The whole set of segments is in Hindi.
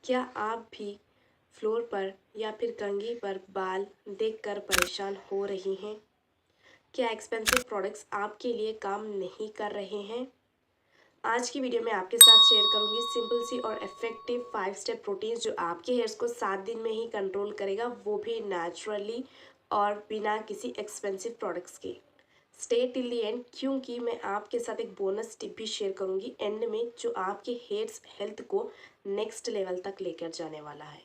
क्या आप भी फ्लोर पर या फिर कंघी पर बाल देखकर परेशान हो रही हैं? क्या एक्सपेंसिव प्रोडक्ट्स आपके लिए काम नहीं कर रहे हैं? आज की वीडियो में आपके साथ शेयर करूंगी सिंपल सी और इफेक्टिव 5 स्टेप रूटीन जो आपके हेयर्स को 7 दिन में ही कंट्रोल करेगा, वो भी नेचुरली और बिना किसी एक्सपेंसिव प्रोडक्ट्स के। स्टे टिल द एंड, क्योंकि मैं आपके साथ एक बोनस टिप भी शेयर करूंगी एंड में, जो आपके हेयर्स हेल्थ को नेक्स्ट लेवल तक लेकर जाने वाला है।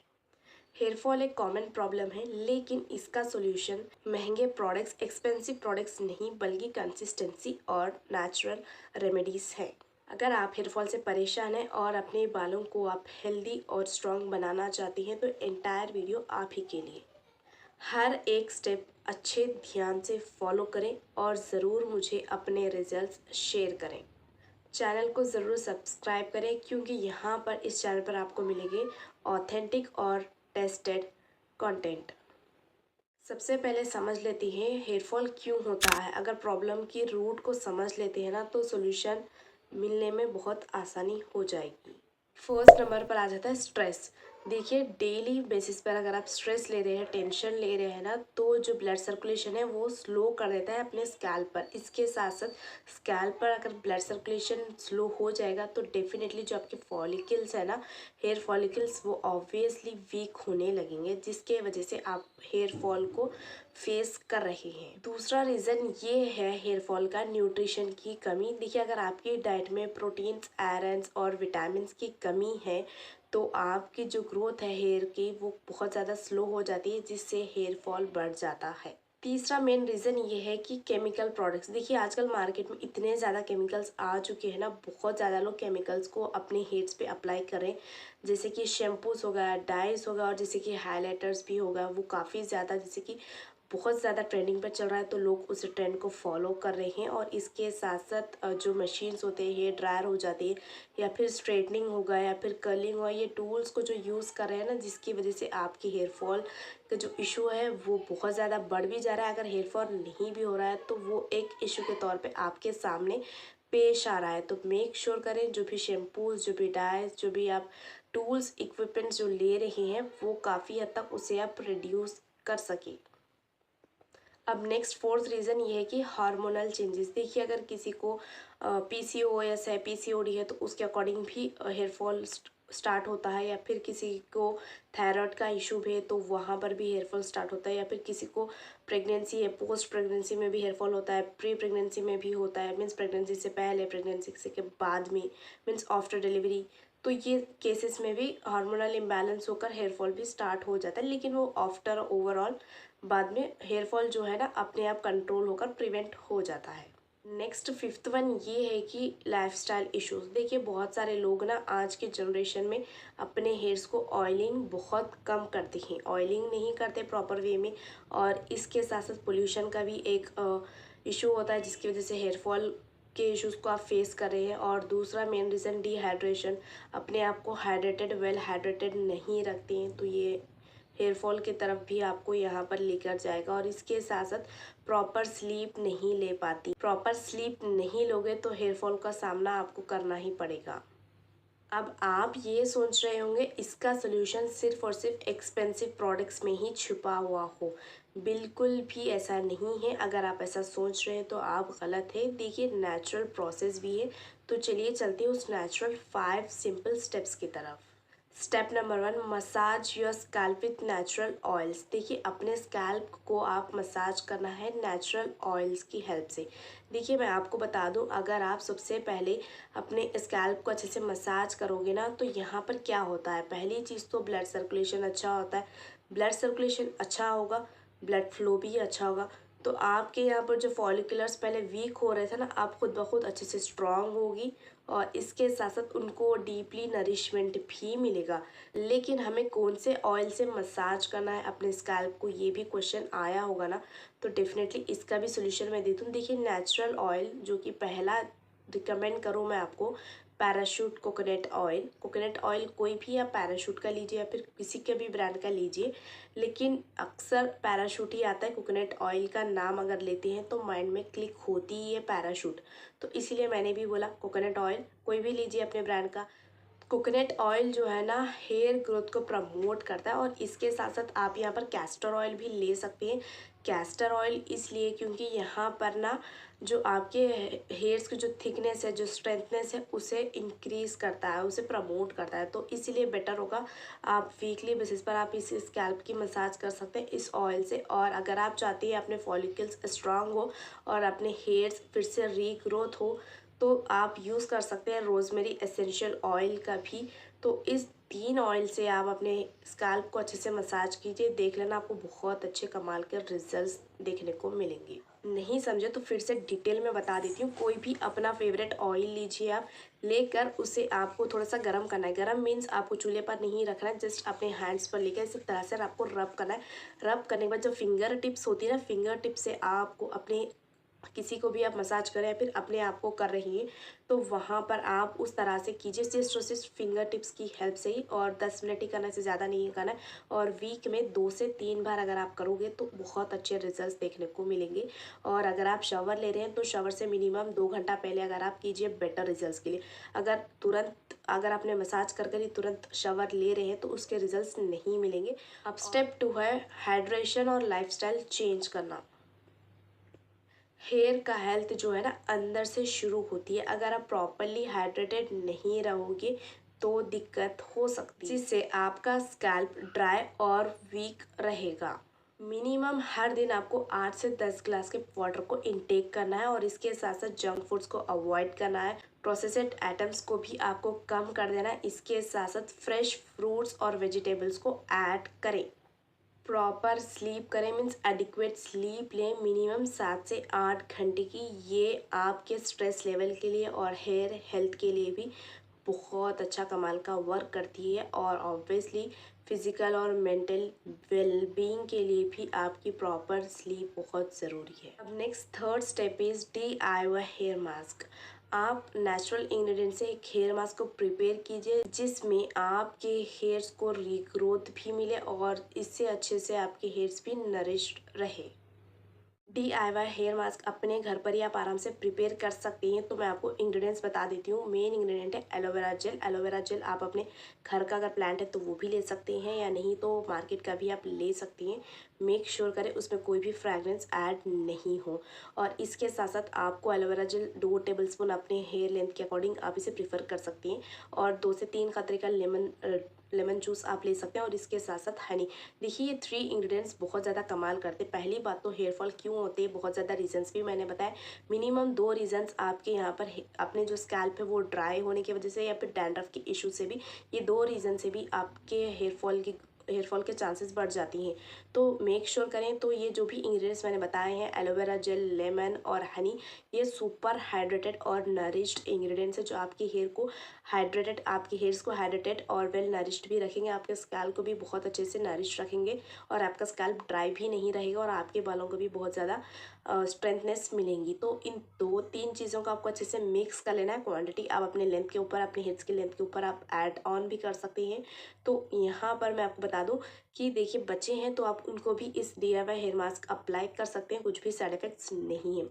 हेयर फॉल एक कॉमन प्रॉब्लम है, लेकिन इसका सॉल्यूशन महंगे प्रोडक्ट्स, एक्सपेंसिव प्रोडक्ट्स नहीं, बल्कि कंसिस्टेंसी और नेचुरल रेमेडीज है। अगर आप हेयर फॉल से परेशान हैं और अपने बालों को आप हेल्दी और स्ट्रॉन्ग बनाना चाहती हैं, तो एंटायर वीडियो आप ही के लिए। हर एक स्टेप अच्छे ध्यान से फॉलो करें और ज़रूर मुझे अपने रिजल्ट्स शेयर करें। चैनल को ज़रूर सब्सक्राइब करें, क्योंकि यहाँ पर इस चैनल पर आपको मिलेंगे ऑथेंटिक और टेस्टेड कंटेंट। सबसे पहले समझ लेते हैं हेयर फॉल क्यों होता है। अगर प्रॉब्लम की रूट को समझ लेते हैं ना, तो सॉल्यूशन मिलने में बहुत आसानी हो जाएगी। फर्स्ट नंबर पर आ जाता है स्ट्रेस। देखिए, डेली बेसिस पर अगर आप स्ट्रेस ले रहे हैं, टेंशन ले रहे हैं ना, तो जो ब्लड सर्कुलेशन है वो स्लो कर देता है अपने स्कैल्प पर। इसके साथ साथ स्कैल्प पर अगर ब्लड सर्कुलेशन स्लो हो जाएगा, तो डेफिनेटली जो आपके फॉलिकल्स है ना, हेयर फॉलिकल्स, वो ऑब्वियसली वीक होने लगेंगे, जिसके वजह से आप हेयर फॉल को फेस कर रहे हैं। दूसरा रीज़न ये है हेयर फॉल का, न्यूट्रिशन की कमी। देखिए, अगर आपकी डाइट में प्रोटीन्स, आयरन्स और विटामिन की कमी है, तो आपकी जो ग्रोथ है हेयर की, वो बहुत ज़्यादा स्लो हो जाती है, जिससे हेयर फॉल बढ़ जाता है। तीसरा मेन रीज़न ये है कि केमिकल प्रोडक्ट्स। देखिए, आजकल मार्केट में इतने ज़्यादा केमिकल्स आ चुके हैं ना, बहुत ज़्यादा लोग केमिकल्स को अपने हेयर्स पे अप्लाई करें, जैसे कि शैम्पूस हो गया, डाइज हो गया, और जैसे कि हाइलाइटर्स भी हो गया। वो काफ़ी ज़्यादा, जैसे कि बहुत ज़्यादा ट्रेंडिंग पर चल रहा है, तो लोग उस ट्रेंड को फॉलो कर रहे हैं। और इसके साथ साथ जो मशीन्स होते हैं, हेयर ड्रायर हो जाती है, या फिर स्ट्रेटनिंग होगा, या फिर कर्लिंग हुआ, ये टूल्स को जो यूज़ कर रहे हैं ना, जिसकी वजह से आपकी हेयर फॉल का जो इशू है वो बहुत ज़्यादा बढ़ भी जा रहा है। अगर हेयर फॉल नहीं भी हो रहा है, तो वो एक इशू के तौर पे आपके सामने पेश आ रहा है। तो मेक श्योर करें, जो भी शैम्पूज, जो भी डाइज, जो भी आप टूल्स, इक्विपमेंट्स जो ले रहे हैं, वो काफ़ी हद तक उसे आप रिड्यूस कर सकें। अब नेक्स्ट फोर्थ रीज़न ये है कि हार्मोनल चेंजेस। देखिए, अगर किसी को पीसीओएस है, पीसीओडी है, तो उसके अकॉर्डिंग भी हेयर फॉल स्टार्ट होता है। या फिर किसी को थायराइड का इशू भी है, तो वहाँ पर भी हेयर फॉल स्टार्ट होता है। या फिर किसी को प्रेगनेंसी है, पोस्ट प्रेगनेंसी में भी हेयर फॉल होता है, प्री प्रेगनेंसी में भी होता है, मीन्स प्रेगनेंसी से पहले, प्रेगनेंसी के बाद में, मीन्स आफ्टर डिलीवरी। तो ये केसेस में भी हार्मोनल इम्बैलेंस होकर हेयर फॉल भी स्टार्ट हो जाता है, लेकिन वो आफ्टर ओवरऑल बाद में हेयर फॉल जो है ना, अपने आप कंट्रोल होकर प्रिवेंट हो जाता है। नेक्स्ट फिफ्थ वन ये है कि लाइफस्टाइल इश्यूज। देखिए, बहुत सारे लोग ना आज के जनरेशन में अपने हेयर्स को ऑयलिंग बहुत कम करते हैं, ऑयलिंग नहीं करते प्रॉपर वे में। और इसके साथ साथ पोल्यूशन का भी एक इशू होता है, जिसकी वजह से हेयर फॉल के इश्यूज़ को आप फेस कर रहे हैं। और दूसरा मेन रीज़न डिहाइड्रेशन, अपने आप को हाइड्रेटेड, वेल हाइड्रेटेड नहीं रखते हैं, तो ये हेयर फॉल की तरफ भी आपको यहाँ पर लेकर जाएगा। और इसके साथ साथ प्रॉपर स्लीप नहीं ले पाती, प्रॉपर स्लीप नहीं लोगे तो हेयर फॉल का सामना आपको करना ही पड़ेगा। अब आप ये सोच रहे होंगे इसका सोल्यूशन सिर्फ और सिर्फ एक्सपेंसिव प्रोडक्ट्स में ही छुपा हुआ हो। बिल्कुल भी ऐसा नहीं है। अगर आप ऐसा सोच रहे हैं तो आप गलत है। देखिए, नेचुरल प्रोसेस भी है। तो चलिए चलते हैं उस नेचुरल 5 सिंपल स्टेप्स की तरफ। Step number 1, massage your scalp with natural oils. देखिए, अपने स्कैल्प को आप मसाज करना है नेचुरल ऑयल्स की हेल्प से। देखिए, मैं आपको बता दूं, अगर आप सबसे पहले अपने स्कैल्प को अच्छे से मसाज करोगे ना, तो यहाँ पर क्या होता है, पहली चीज़ तो ब्लड सर्कुलेशन अच्छा होता है। ब्लड सर्कुलेशन अच्छा होगा, ब्लड फ्लो भी अच्छा होगा, तो आपके यहाँ पर जो फॉलिकुलर्स पहले वीक हो रहे थे ना, आप खुद ब खुद अच्छे से स्ट्रांग होगी। और इसके साथ साथ उनको डीपली नरिशमेंट भी मिलेगा। लेकिन हमें कौन से ऑयल से मसाज करना है अपने स्कैल्प को, ये भी क्वेश्चन आया होगा ना, तो डेफिनेटली इसका भी सोल्यूशन मैं देती हूँ। देखिए, नेचुरल ऑयल जो कि पहला रिकमेंड करूँ मैं आपको, parachute coconut oil. Coconut oil कोई भी, या पैराशूट का लीजिए, या फिर किसी के भी ब्रांड का लीजिए, लेकिन अक्सर पैराशूट ही आता है। कोकोनट ऑयल का नाम अगर लेते हैं तो माइंड में क्लिक होती ही है पैराशूट, तो इसीलिए मैंने भी बोला कोकोनट ऑयल कोई भी लीजिए अपने ब्रांड का। कोकोनट ऑयल जो है ना हेयर ग्रोथ को प्रमोट करता है और इसके साथ साथ आप यहाँ पर कैस्टर ऑयल भी ले सकते हैं। कैस्टर ऑयल इसलिए क्योंकि यहाँ पर ना जो आपके हेयर्स की जो थिकनेस है, जो स्ट्रेंथनेस है, उसे इंक्रीज करता है, उसे प्रमोट करता है। तो इसीलिए बेटर होगा आप वीकली बेसिस पर आप इस स्कैल्प की मसाज कर सकते हैं इस ऑयल से। और अगर आप चाहते हैं अपने फॉलिकल्स स्ट्रांग हो और अपने हेयर्स फिर से रीग्रोथ हो तो आप यूज़ कर सकते हैं रोज़मेरी एसेंशियल ऑयल का भी। तो इस 3 ऑयल से आप अपने स्कैल्प को अच्छे से मसाज कीजिए, देख लेना आपको बहुत अच्छे कमाल के रिजल्ट्स देखने को मिलेंगे। नहीं समझे तो फिर से डिटेल में बता देती हूँ। कोई भी अपना फेवरेट ऑयल लीजिए, आप लेकर उसे आपको थोड़ा सा गर्म करना है। गर्म मीन्स आपको चूल्हे पर नहीं रखना है, जस्ट अपने हैंड्स पर लेकर इस तरह से आपको रब करना है। रब करने के बाद जो फिंगर टिप्स होती है ना, फिंगर टिप से आपको अपने किसी को भी आप मसाज करें या फिर अपने आप को कर रही हैं तो वहाँ पर आप उस तरह से कीजिए, सिर्फ और सिर्फ फिंगर टिप्स की हेल्प से ही। और 10 मिनट ही करना, से ज़्यादा नहीं करना है। और वीक में 2 से 3 बार अगर आप करोगे तो बहुत अच्छे रिजल्ट्स देखने को मिलेंगे। और अगर आप शावर ले रहे हैं तो शावर से मिनिमम 2 घंटा पहले अगर आप कीजिए बेटर रिजल्ट्स के लिए। अगर आपने मसाज कर कर ही तुरंत शावर ले रहे हैं तो उसके रिजल्ट्स नहीं मिलेंगे। अब स्टेप 2 है हाइड्रेशन और लाइफस्टाइल चेंज करना। हेयर का हेल्थ जो है ना अंदर से शुरू होती है। अगर आप प्रॉपरली हाइड्रेटेड नहीं रहोगे तो दिक्कत हो सकती है, जिससे आपका स्कैल्प ड्राई और वीक रहेगा। मिनिमम हर दिन आपको 8 से 10 ग्लास के वाटर को इनटेक करना है और इसके साथ साथ जंक फूड्स को अवॉइड करना है। प्रोसेस्ड आइटम्स को भी आपको कम कर देना है। इसके साथ साथ फ्रेश फ्रूट्स और वेजिटेबल्स को ऐड करें। प्रॉपर स्लीप करें मीन्स एडिक्वेट स्लीप लें, मिनिमम 7 से 8 घंटे की। ये आपके स्ट्रेस लेवल के लिए और हेयर हेल्थ के लिए भी बहुत अच्छा कमाल का वर्क करती है। और ऑब्वियसली फिजिकल और मेंटल वेलबींग के लिए भी आपकी प्रॉपर स्लीप बहुत ज़रूरी है। अब next third step is DIY hair mask. आप नेचुरल इंग्रेडिएंट से एक हेयर मास्क को प्रिपेयर कीजिए जिसमें आपके हेयर्स को रीग्रोथ भी मिले और इससे अच्छे से आपके हेयर्स भी नरिश्ड रहे। DIY हेयर मास्क अपने घर पर ही आप आराम से प्रिपेयर कर सकती हैं। तो मैं आपको इंग्रेडिएंट्स बता देती हूँ। मेन इंग्रेडिएंट है एलोवेरा जेल। एलोवेरा जेल आप अपने घर का अगर प्लांट है तो वो भी ले सकते हैं, या नहीं तो मार्केट का भी आप ले सकती हैं। मेक श्योर करें उसमें कोई भी फ्रैग्रेंस ऐड नहीं हो। और इसके साथ साथ आपको एलोवेरा जेल 2 टेबलस्पून अपने हेयर लेंथ के अकॉर्डिंग आप इसे प्रीफर कर सकती हैं। और 2 से 3 कतरे का लेमन जूस आप ले सकते हैं। और इसके साथ साथ हनी। देखिए ये 3 इंग्रेडिएंट्स बहुत ज़्यादा कमाल करते हैं। पहली बात तो हेयर फॉल क्यों होते हैं, बहुत ज़्यादा रीजंस भी मैंने बताया। मिनिमम 2 रीजंस आपके यहाँ पर अपने जो स्कैल्प है वो ड्राई होने की वजह से या फिर डैंड्रफ के इशू से भी, ये 2 रीज़न से भी आपके हेयर फॉल के चांसेस बढ़ जाती हैं। तो मेक श्योर करें। तो ये जो भी इंग्रेडिएंट्स मैंने बताए हैं एलोवेरा जेल, लेमन और हनी, ये सुपर हाइड्रेटेड और नरिश्ड इंग्रेडिएंट्स है जो आपके हेयर्स को हाइड्रेटेड और वेल नरिश्ड भी रखेंगे। आपके स्कैल्प को भी बहुत अच्छे से नरिश रखेंगे और आपका स्कैल्प ड्राई भी नहीं रहेगा और आपके बालों को भी बहुत ज़्यादा स्ट्रेंथनेस मिलेंगी। तो इन 2-3 चीज़ों को आपको अच्छे से मिक्स कर लेना है। क्वांटिटी आप अपने लेंथ के ऊपर, अपने हेयर्स के लेंथ के ऊपर आप ऐड ऑन भी कर सकते हैं। तो यहाँ पर मैं आपको बता दूँ कि देखिए बच्चे हैं तो आप उनको भी इस DIY हेयर मास्क अप्लाई कर सकते हैं, कुछ भी साइड इफेक्ट्स नहीं है।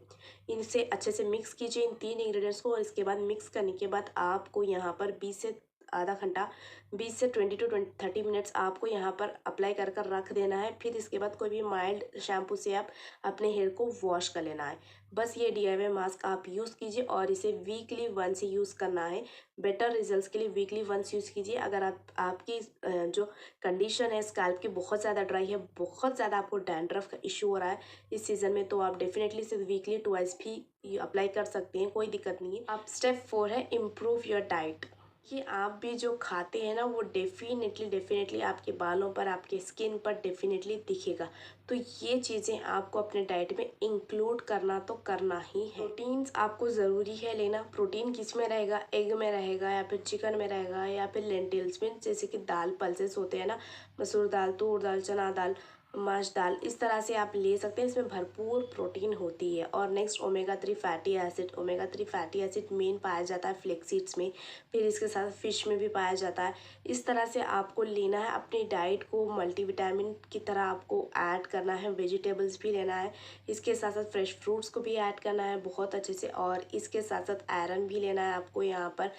इनसे अच्छे से मिक्स कीजिए इन 3 इंग्रेडिएंट्स को। और इसके बाद मिक्स करने के बाद आपको यहाँ पर 20 से आधा घंटा 20 से 20 टू 30 मिनट्स आपको यहाँ पर अप्लाई कर कर रख देना है। फिर इसके बाद कोई भी माइल्ड शैम्पू से आप अपने हेयर को वॉश कर लेना है। बस ये DIY मास्क आप यूज़ कीजिए और इसे वीकली वंस ही यूज़ करना है। बेटर रिजल्ट्स के लिए वीकली वंस यूज़ कीजिए। अगर आपकी जो कंडीशन है स्कैल्प की बहुत ज़्यादा ड्राई है, बहुत ज़्यादा आपको डैंड्रफ का इशू हो रहा है इस सीज़न में, तो आप डेफिनेटली इसे वीकली ट्वाइस भी अप्लाई कर सकते हैं, कोई दिक्कत नहीं है। अब स्टेप 4 है इम्प्रूव योर डाइट। कि आप भी जो खाते हैं ना वो डेफिनेटली आपके बालों पर, आपके स्किन पर डेफिनेटली दिखेगा। तो ये चीज़ें आपको अपने डाइट में इंक्लूड करना तो करना ही है। प्रोटीन्स आपको ज़रूरी है लेना। प्रोटीन किस में रहेगा, एग में रहेगा या फिर चिकन में रहेगा या फिर लेंटिल्स में, जैसे कि दाल पल्सेस होते हैं ना, मसूर दाल, तूर दाल, चना दाल, मछ दाल, इस तरह से आप ले सकते हैं। इसमें भरपूर प्रोटीन होती है। और next omega 3 fatty acid. Omega 3 fatty acid main पाया जाता है फ्लेक्स सीड्स में, फिर इसके साथ फिश में भी पाया जाता है। इस तरह से आपको लेना है, अपनी डाइट को मल्टीविटामिन की तरह आपको ऐड करना है। वेजिटेबल्स भी लेना है, इसके साथ साथ फ्रेश फ्रूट्स को भी ऐड करना है बहुत अच्छे से। और इसके साथ साथ आयरन भी लेना है आपको यहाँ पर।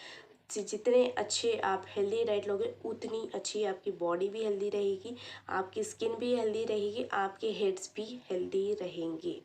जितने अच्छे आप हेल्दी डाइट लोगे उतनी अच्छी आपकी बॉडी भी हेल्दी रहेगी, आपकी स्किन भी हेल्दी रहेगी, आपके हेड्स भी हेल्दी रहेंगे।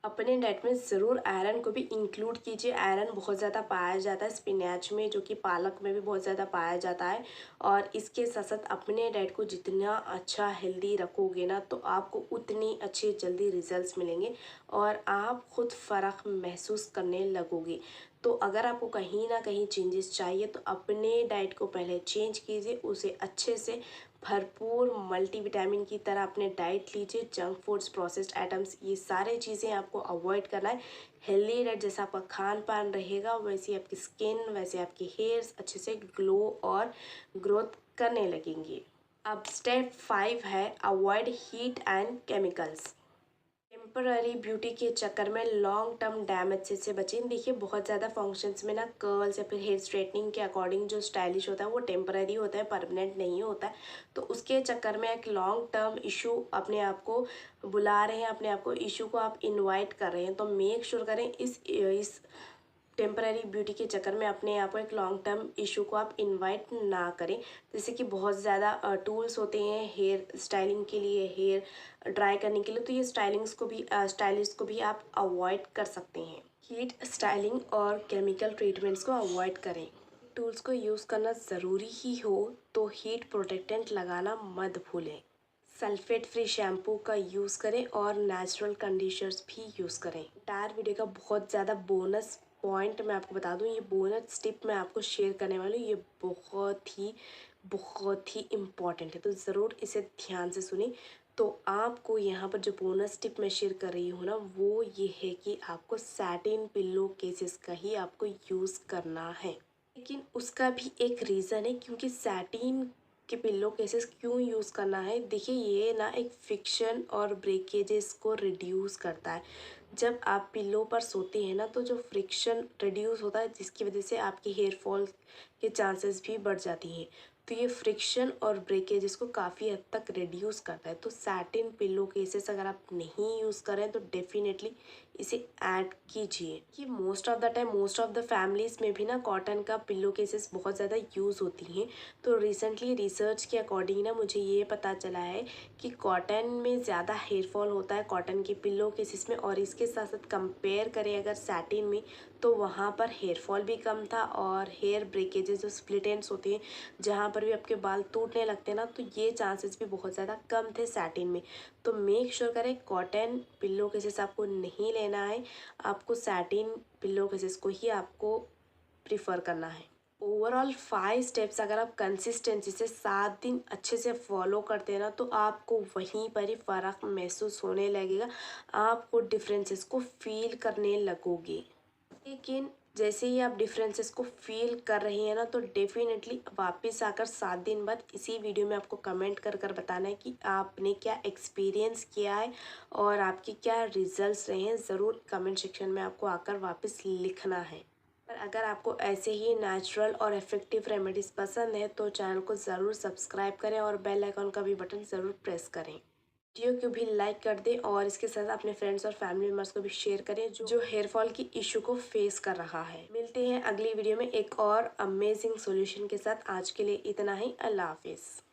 अपने डाइट में ज़रूर आयरन को भी इंक्लूड कीजिए। आयरन बहुत ज़्यादा पाया जाता है स्पिनैच में, जो कि पालक में भी बहुत ज़्यादा पाया जाता है। और इसके साथ साथ अपने डाइट को जितना अच्छा हेल्दी रखोगे ना, तो आपको उतनी अच्छे जल्दी रिजल्ट्स मिलेंगे और आप खुद फ़र्क महसूस करने लगोगे। तो अगर आपको कहीं ना कहीं चेंजेस चाहिए तो अपने डाइट को पहले चेंज कीजिए, उसे अच्छे से भरपूर मल्टीविटामिन की तरह अपने डाइट लीजिए। जंक फूड्स, प्रोसेस्ड आइटम्स, ये सारे चीज़ें आपको अवॉइड करना है। हेल्दी डाइट जैसा आपका खान पान रहेगा वैसे आपकी स्किन, वैसे आपके हेयर्स अच्छे से ग्लो और ग्रोथ करने लगेंगे। अब स्टेप 5 है avoid heat and chemicals. Temporary beauty के चक्कर में लॉन्ग टर्म डैमेज से बचें। देखिए बहुत ज़्यादा फंक्शंस में ना कर्ल्स या फिर हेयर स्ट्रेटनिंग के अकॉर्डिंग जो स्टाइलिश होता है वो टेम्पररी होता है, परमानेंट नहीं होता है। तो उसके चक्कर में एक लॉन्ग टर्म इशू अपने आप को बुला रहे हैं, अपने आप को इशू को आप इनवाइट कर रहे हैं। तो मेक श्योर करें इस टेम्पररी ब्यूटी के चक्कर में अपने आप को एक लॉन्ग टर्म इशू को आप इनवाइट ना करें। जैसे कि बहुत ज़्यादा टूल्स होते हैं हेयर स्टाइलिंग के लिए, हेयर ड्राई करने के लिए, तो ये स्टाइलिस्ट को भी आप अवॉइड कर सकते हैं। हीट स्टाइलिंग और केमिकल ट्रीटमेंट्स को अवॉइड करें। टूल्स को यूज़ करना ज़रूरी ही हो तो हीट प्रोटेक्टेंट लगाना मत भूलें। सल्फेट फ्री शैम्पू का यूज़ करें और नेचुरल कंडीशनर्स भी यूज़ करें। इंटायर वीडियो का बहुत ज़्यादा बोनस पॉइंट मैं आपको बता दूं, ये बोनस टिप मैं आपको शेयर करने वाली हूँ, ये बहुत ही इम्पॉर्टेंट है, तो ज़रूर इसे ध्यान से सुनिए। तो आपको यहाँ पर जो बोनस टिप मैं शेयर कर रही हूँ ना, वो ये है कि आपको सैटिन पिल्लो केसेस का ही आपको यूज़ करना है। लेकिन उसका भी एक रीज़न है, क्योंकि सैटिन के पिल्लो केसेस क्यों यूज़ करना है। देखिए ये ना एक फ्रिक्शन और ब्रेकेजेस को रिड्यूस करता है। जब आप पिल्लो पर सोते हैं ना, तो जो फ्रिक्शन रिड्यूस होता है जिसकी वजह से आपकी हेयर फॉल के चांसेस भी बढ़ जाती हैं। तो ये फ्रिक्शन और ब्रेकेजेस को काफ़ी हद तक रिड्यूस करता है। तो सैटिन पिल्लो केसेस अगर आप नहीं यूज़ करें तो डेफिनेटली इसे ऐड कीजिए। कि मोस्ट ऑफ द फैमिलीज़ में भी ना कॉटन का पिल्लो केसेस बहुत ज़्यादा यूज़ होती हैं। तो रिसेंटली रिसर्च के अकॉर्डिंग ना मुझे ये पता चला है कि कॉटन में ज़्यादा हेयर फॉल होता है कॉटन के पिल्लो केसेस में, और इसके साथ साथ कंपेयर करें अगर सैटिन में, तो वहाँ पर हेयर फॉल भी कम था और हेयर ब्रेकेजेस जो स्प्लिट एंड्स होते हैं जहाँ पर भी आपके बाल टूटने लगते हैं ना, तो ये चांसेस भी बहुत ज़्यादा कम थे सैटिन में। तो मेक श्योर करें कॉटन पिल्लो केसेस आपको नहीं लेना है, आपको सैटिन पिल्लो केसेस को ही आपको प्रिफर करना है। ओवरऑल 5 स्टेप्स अगर आप कंसिस्टेंसी से 7 दिन अच्छे से फॉलो करते हैं ना, तो आपको वहीं पर ही फ़र्क महसूस होने लगेगा, आपको डिफरेंसेस को फील करने लगोगे। लेकिन जैसे ही आप डिफरेंसेस को फील कर रही हैं ना, तो डेफिनेटली वापस आकर 7 दिन बाद इसी वीडियो में आपको कमेंट कर कर बताना है कि आपने क्या एक्सपीरियंस किया है और आपके क्या रिजल्ट्स रहे हैं। ज़रूर कमेंट सेक्शन में आपको आकर वापस लिखना है। पर अगर आपको ऐसे ही नेचुरल और इफ़ेक्टिव रेमेडीज़ पसंद है तो चैनल को ज़रूर सब्सक्राइब करें और बेल आइकॉन का भी बटन ज़रूर प्रेस करें। वीडियो को भी लाइक कर दें और इसके साथ अपने फ्रेंड्स और फैमिली मेम्बर्स को भी शेयर करें जो हेयर फॉल की इशू को फेस कर रहा है। मिलते हैं अगली वीडियो में एक और अमेजिंग सॉल्यूशन के साथ। आज के लिए इतना ही। अल्लाह हाफिज़।